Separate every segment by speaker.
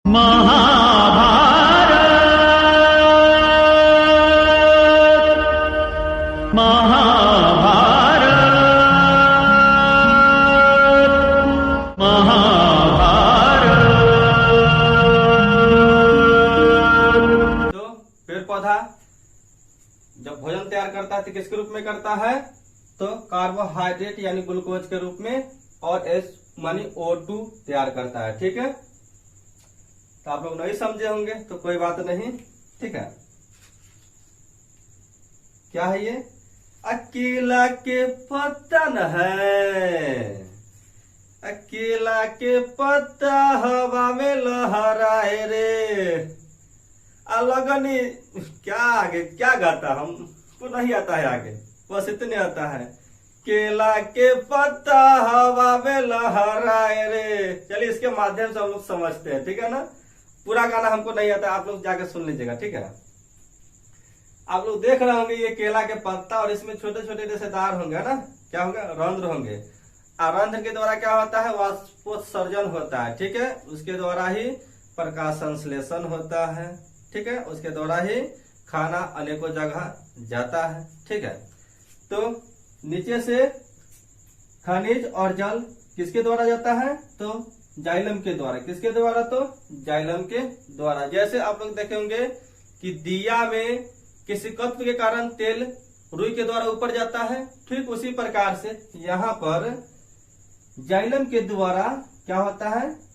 Speaker 1: महाभारत महाभारत महाभारत।
Speaker 2: तो पेड़ पौधा जब भोजन तैयार करता है तो किसके रूप में करता है? तो कार्बोहाइड्रेट यानी ग्लूकोज के रूप में, और एस मानी O2 तैयार करता है। ठीक है, तो आप लोग नहीं समझे होंगे तो कोई बात नहीं। ठीक है, क्या है ये? अकेला के पत्ता न है, अकेला के पत्ता हवा में लहराए रे। अलगनी क्या आगे क्या गाता, हमको नहीं आता है आगे, बस इतने आता है। केला के पत्ता हवा में लहराए रे। चलिए इसके माध्यम से हम लोग समझते हैं। ठीक है ना, पूरा गाना हमको नहीं आता, आप लोग जाकर सुन लीजिएगा। ठीक है, आप लोग देख रहे होंगे ये केला के पत्ता, और इसमें छोटे छोटे रेशेदार होंगे ना, क्या होंगे? रंध्र होंगे। और रंध्र के द्वारा क्या होता है? वाष्पोत्सर्जन होता है। ठीक है, उसके द्वारा ही प्रकाश संश्लेषण होता है। ठीक है, उसके द्वारा ही खाना अनेकों जगह जाता है। ठीक है, तो नीचे से खनिज और जल किसके द्वारा जाता है? तो जाइलम के द्वारा। किसके द्वारा? तो जाइलम के द्वारा। जैसे आप लोग देखे होंगे कि दिया में किसी तत्व के कारण तेल रुई के द्वारा ऊपर जाता है, ठीक उसी प्रकार से यहाँ पर जाइलम के द्वारा क्या होता है?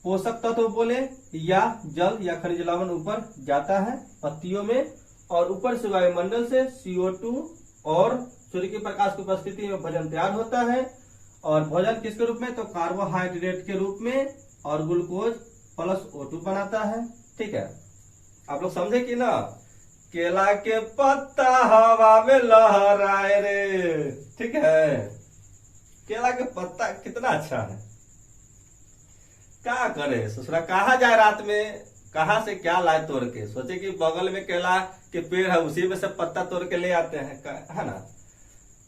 Speaker 2: पोषक तत्व बोले या जल या खनिज लवण ऊपर जाता है पत्तियों में, और ऊपर से वायुमंडल से CO2 और सूर्य के प्रकाश की उपस्थिति में भोजन तैयार होता है। और भोजन किसके रूप में? तो कार्बोहाइड्रेट के रूप में, और ग्लूकोज प्लस O2 बनाता है। ठीक है, आप लोग समझे कि ना? केला के पत्ता हवा में लहराए रे। ठीक है, केला के पत्ता कितना अच्छा है। क्या करे ससुरा, कहा जाए रात में, कहा से क्या लाए तोड़ के? सोचे कि बगल में केला के पेड़ है, उसी में से पत्ता तोड़ के ले आते हैं, है ना।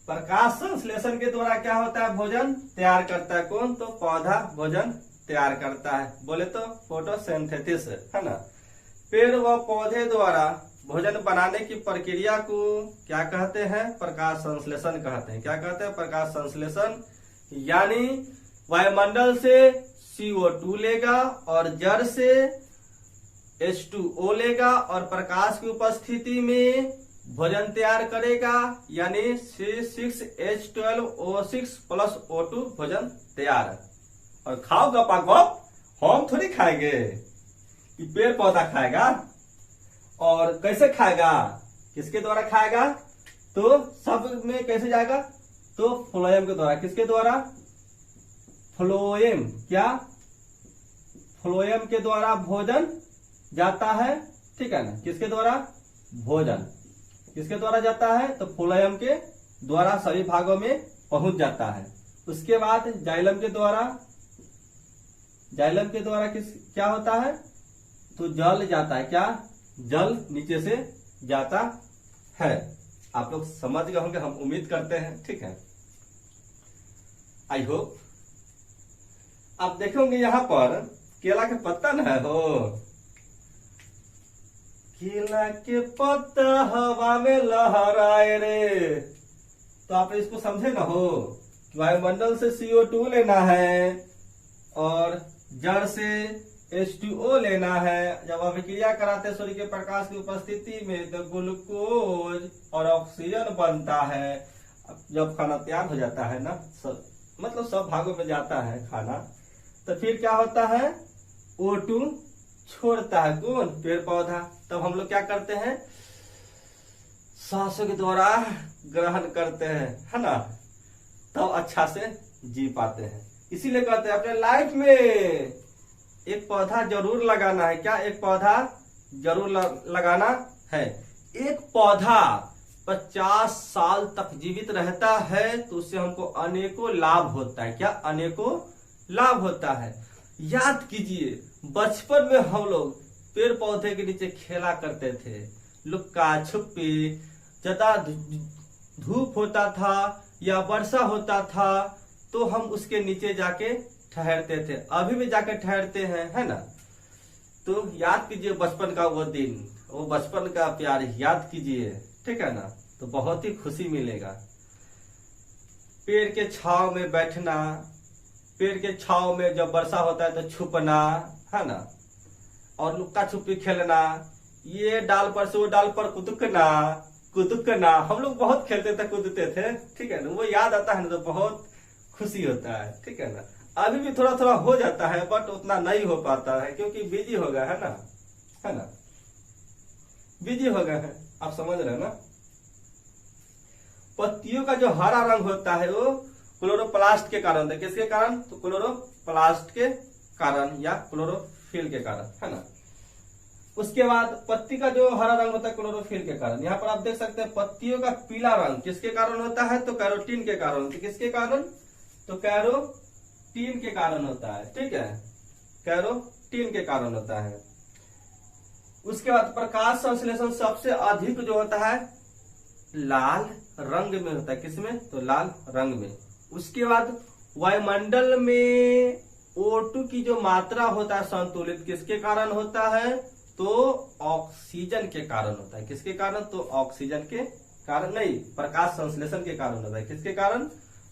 Speaker 2: प्रकाश संश्लेषण के द्वारा क्या होता है? भोजन तैयार करता है। कौन? तो पौधा भोजन तैयार करता है, बोले तो फोटोसिंथेसिस, है ना। पेड़ व पौधे द्वारा भोजन बनाने की प्रक्रिया को क्या कहते हैं? प्रकाश संश्लेषण कहते हैं। क्या कहते हैं? प्रकाश संश्लेषण। यानी वायुमंडल से CO2 लेगा और जड़ से H2O लेगा, और प्रकाश की उपस्थिति में भोजन तैयार करेगा, यानी C6H12O6 प्लस O2 भोजन तैयार। और खाओ गपा गप, हम थोड़ी खाएंगे कि पेड़ पौधा खाएगा। और कैसे खाएगा? किसके द्वारा खाएगा? तो सब में कैसे जाएगा? तो फ्लोएम के द्वारा। किसके द्वारा? फ्लोएम। क्या? फ्लोएम के द्वारा भोजन जाता है। ठीक है ना, किसके द्वारा? भोजन किसके द्वारा जाता है? तो फ्लोएम के द्वारा सभी भागों में पहुंच जाता है। उसके बाद जाइलम के द्वारा, जाइलम के द्वारा क्या होता है? तो जल जाता है। क्या? जल नीचे से जाता है। आप लोग समझ गए होंगे, हम उम्मीद करते हैं। ठीक है, आई होप। आप देखोगे यहाँ पर केला के पत्ता न है हो, केला के पत्ता हवा में लहराए रे। तो आप इसको समझे ना हो, वायुमंडल से CO2 लेना है और जड़ से H2O लेना है। जब अभिक्रिया कराते सूर्य के प्रकाश की उपस्थिति में तो ग्लूकोज और ऑक्सीजन बनता है। जब खाना तैयार हो जाता है ना, मतलब सब भागों में जाता है खाना, तो फिर क्या होता है? O2 छोड़ता है। कौन? पेड़ पौधा। तब हम लोग क्या करते हैं? सांसों के द्वारा ग्रहण करते हैं, है ना, तब अच्छा से जी पाते हैं। इसीलिए कहते हैं अपने लाइफ में एक पौधा जरूर लगाना है। क्या? एक पौधा जरूर लगाना है। एक पौधा 50 साल तक जीवित रहता है तो उससे हमको अनेकों लाभ होता है। क्या? अनेकों लाभ होता है। याद कीजिए, बचपन में हम लोग पेड़ पौधे के नीचे खेला करते थे, लुक्का छुपी। ज्यादा धूप होता था या वर्षा होता था तो हम उसके नीचे जाके ठहरते थे। अभी भी जाके ठहरते हैं, है ना। तो याद कीजिए बचपन का वो दिन, वो बचपन का प्यार याद कीजिए, ठीक है ना, तो बहुत ही खुशी मिलेगा। पेड़ के छांव में बैठना, पेड़ के छांव में जब वर्षा होता है तो छुपना, है ना, और लुक्का छुपी खेलना, ये डाल पर से वो डाल पर कुदकना, हम लोग बहुत खेलते थे, कूदते थे, ठीक है ना, वो याद आता है ना तो बहुत खुशी होता है, ठीक है ना। अभी भी थोड़ा थोड़ा हो जाता है बट उतना नहीं हो पाता है क्योंकि बिजी हो गया है ना, बिजी हो गया है, आप समझ रहे हैं ना। पत्तियों का जो हरा रंग होता है वो क्लोरोप्लास्ट के कारण होता है। किसके कारण? तो क्लोरोप्लास्ट के कारण या क्लोरोफिल के कारण, है ना। उसके बाद पत्ती का जो हरा रंग होता है क्लोरोफिल के कारण। यहाँ पर आप देख सकते हैं पत्तियों का पीला रंग किसके कारण होता है? तो कैरोटीन के कारण होता है। किसके कारण? तो कैरोटीन के कारण होता है, ठीक है, कैरोटीन के कारण होता है। उसके बाद प्रकाश संश्लेषण सबसे अधिक जो होता है लाल रंग में होता है। किसमें? तो लाल रंग में। उसके बाद वायुमंडल में O2 की जो मात्रा होता है संतुलित किसके कारण होता है? तो ऑक्सीजन के कारण होता है। किसके कारण? तो ऑक्सीजन के कारण नहीं, प्रकाश संश्लेषण के कारण होता है। किसके कारण?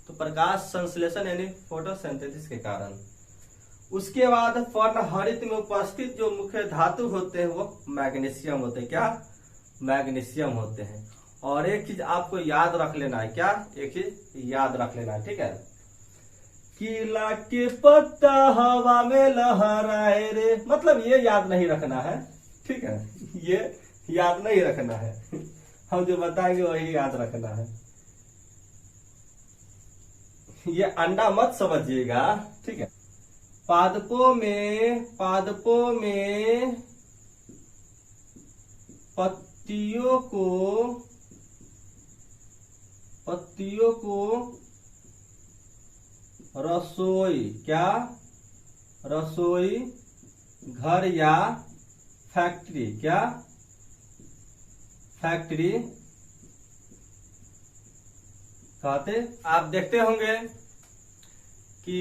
Speaker 2: तो प्रकाश संश्लेषण यानी फोटोसिंथेसिस के कारण। उसके बाद पर्णहरित में उपस्थित जो मुख्य धातु होते हैं वो मैग्नीशियम होते हैं। क्या? मैग्नीशियम होते हैं। और एक चीज आपको याद रख लेना है। क्या? एक चीज याद रख लेना है, ठीक है। केला के पत्ता हवा में लहराए रे, मतलब ये याद नहीं रखना है, ठीक है, ये याद नहीं रखना है, हम जो बताएंगे वही याद रखना है। ये अंडा मत समझिएगा, ठीक है। पादपों में पत्तियों को रसोई, क्या? रसोई घर या फैक्ट्री, क्या? फैक्ट्री कहते। आप देखते होंगे कि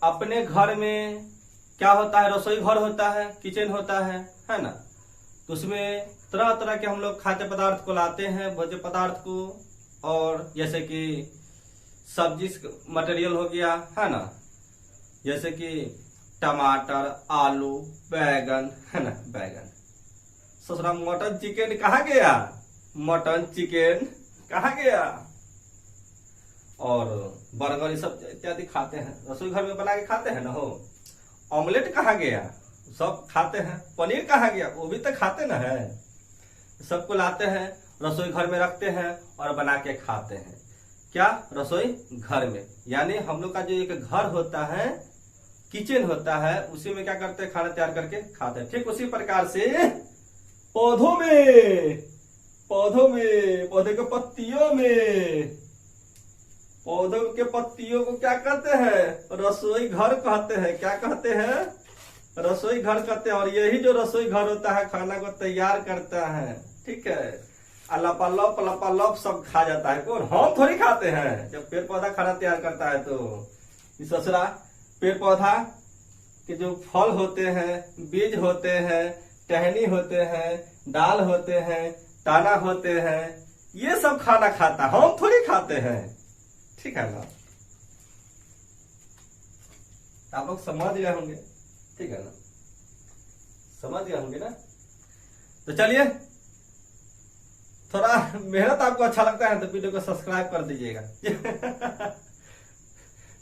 Speaker 2: अपने घर में क्या होता है, रसोई घर होता है, किचन होता है ना। तो उसमें तरह तरह के हम लोग खाद्य पदार्थ को लाते हैं, भोज्य पदार्थ को, और जैसे कि सब्जी मटेरियल हो गया, है ना, जैसे कि टमाटर, आलू, बैगन, है ना, बैगन। ससुरा मटन चिकन कहाँ गया? मटन चिकन कहाँ गया? और बर्गर ये सब इत्यादि खाते हैं, रसोई घर में बना के खाते हैं ना। हो ऑमलेट कहाँ गया? सब खाते हैं। पनीर कहाँ गया? वो भी तो खाते ना है। सबको लाते हैं, रसोई घर में रखते हैं और बना के खाते हैं। क्या? रसोई घर में। यानी हम लोग का जो एक घर होता है, किचन होता है, उसी में क्या करते हैं? खाना तैयार करके खाते हैं। ठीक उसी प्रकार से पौधे के पत्तियों में, पौधों के पत्तियों को क्या कहते हैं? रसोई घर कहते हैं। क्या कहते हैं? रसोई घर कहते हैं। और यही जो रसोई घर होता है खाना को तैयार करता है, ठीक है। लपालप सब खा जाता है। कौन? हम थोड़ी खाते हैं। जब पेड़ पौधा खाना तैयार करता है तो ससुरा पेड़ पौधा के जो फल होते हैं, बीज होते हैं, टहनी होते हैं, डाल होते हैं, ताना होते हैं, ये सब खाना खाता है, हम थोड़ी खाते हैं, ठीक है ना। आप लोग समझ गए होंगे, ठीक है ना, समझ गए होंगे ना। तो चलिए, थोड़ा मेहनत आपको अच्छा लगता है तो वीडियो को सब्सक्राइब कर दीजिएगा।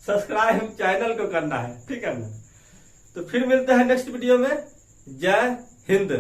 Speaker 2: सब्सक्राइब चैनल को करना है, ठीक है ना। तो फिर मिलते हैं नेक्स्ट वीडियो में। जय हिंद।